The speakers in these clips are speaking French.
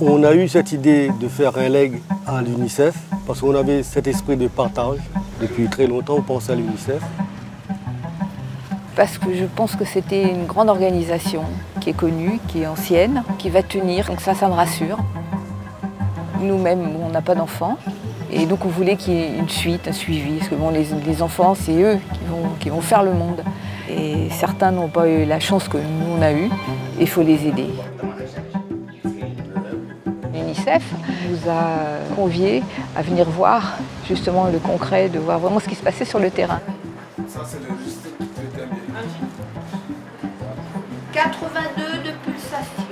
On a eu cette idée de faire un leg à l'UNICEF parce qu'on avait cet esprit de partage. Depuis très longtemps, on pense à l'UNICEF. Parce que je pense que c'était une grande organisation qui est connue, qui est ancienne, qui va tenir, donc ça me rassure. Nous-mêmes, on n'a pas d'enfants, et donc on voulait qu'il y ait une suite, un suivi, parce que bon, les enfants, c'est eux qui vont faire le monde. Et certains n'ont pas eu la chance que nous, on a eue, et il faut les aider. L'UNICEF nous a conviés à venir voir justement le concret, de voir vraiment ce qui se passait sur le terrain. Ça, c'est le juste qui était bien. 82 de pulsation.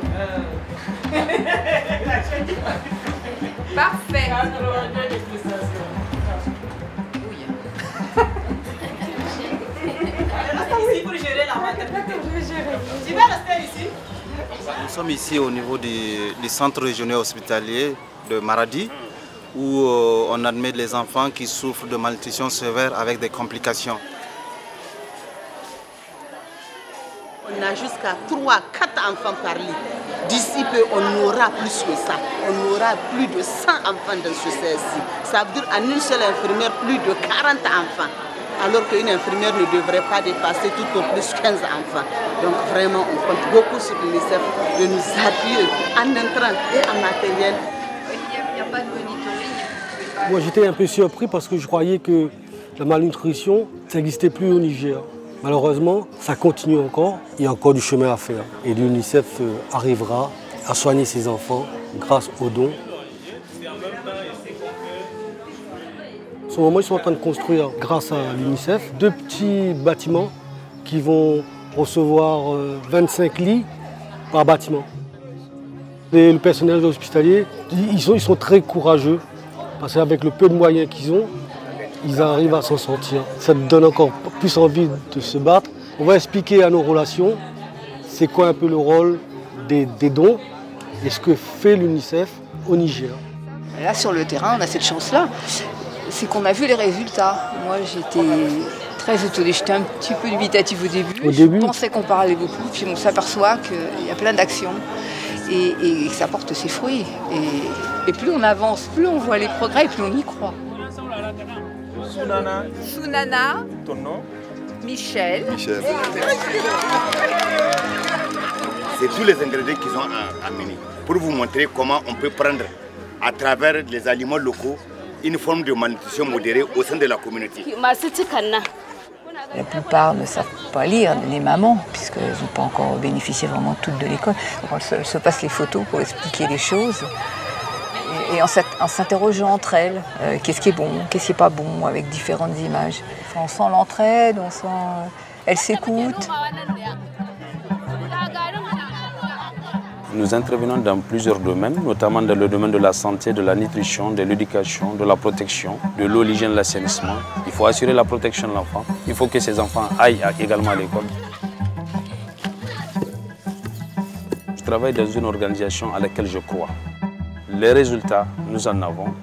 Parfait. 82 de pulsation. Ici pour gérer la maternité. Tu vas rester ici? Nous sommes ici au niveau du centre régional hospitalier de Maradi où on admet les enfants qui souffrent de malnutrition sévère avec des complications. On a jusqu'à 3-4 enfants par lit. D'ici peu, on aura plus que ça. On aura plus de 100 enfants dans ce CSI. Ça veut dire en une seule infirmière, plus de 40 enfants. Alors qu'une infirmière ne devrait pas dépasser tout au plus 15 enfants. Donc vraiment, on compte beaucoup sur l'UNICEF de nous appuyer en intrant et en matériel. Il n'y a pas de monitoring. Moi, j'étais un peu surpris parce que je croyais que la malnutrition, ça n'existait plus au Niger. Malheureusement, ça continue encore. Il y a encore du chemin à faire. Et l'UNICEF arrivera à soigner ses enfants grâce aux dons. En ce moment, ils sont en train de construire, grâce à l'UNICEF, 2 petits bâtiments qui vont recevoir 25 lits par bâtiment. Et le personnel hospitalier, ils sont très courageux parce qu'avec le peu de moyens qu'ils ont, ils arrivent à s'en sortir. Ça donne encore plus envie de se battre. On va expliquer à nos relations c'est quoi un peu le rôle des dons et ce que fait l'UNICEF au Niger. Là, sur le terrain, on a cette chance-là. C'est qu'on a vu les résultats. Moi, j'étais très étonnée. J'étais un petit peu dubitative au début. Je pensais qu'on parlait beaucoup, puis on s'aperçoit qu'il y a plein d'actions et que ça porte ses fruits. Et plus on avance, plus on voit les progrès, plus on y croit. Sunana. Ton nom? Michel. C'est tous les ingrédients qu'ils ont amenés pour vous montrer comment on peut prendre à travers les aliments locaux une forme de malnutrition modérée au sein de la communauté. La plupart ne savent pas lire, les mamans, puisqu'elles n'ont pas encore bénéficié vraiment toutes de l'école. Donc elles se passent les photos pour expliquer les choses. Et en s'interrogeant entre elles, qu'est-ce qui est bon, qu'est-ce qui n'est pas bon, avec différentes images. On sent l'entraide, on sent... Elles s'écoutent. Nous intervenons dans plusieurs domaines, notamment dans le domaine de la santé, de la nutrition, de l'éducation, de la protection, de l'eau, l'hygiène, l'assainissement. Il faut assurer la protection de l'enfant. Il faut que ces enfants aillent également à l'école. Je travaille dans une organisation à laquelle je crois. Les résultats, nous en avons.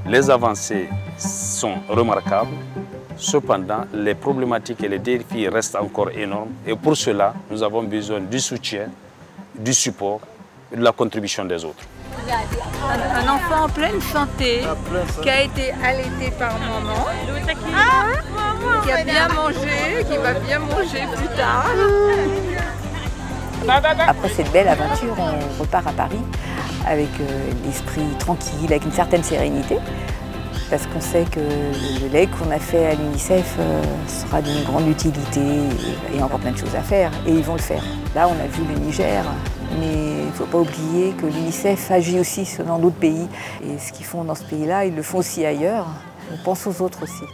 Les avancées sont remarquables. Cependant, les problématiques et les défis restent encore énormes. Et pour cela, nous avons besoin du soutien, du support et de la contribution des autres. Un enfant en pleine santé, qui a été allaité par maman, qui a bien mangé, qui va bien manger plus tard. Après cette belle aventure, on repart à Paris avec l'esprit tranquille, avec une certaine sérénité, parce qu'on sait que le leg qu'on a fait à l'UNICEF sera d'une grande utilité et encore plein de choses à faire, et ils vont le faire. Là, on a vu le Niger, mais il ne faut pas oublier que l'UNICEF agit aussi dans d'autres pays, et ce qu'ils font dans ce pays-là, ils le font aussi ailleurs. On pense aux autres aussi.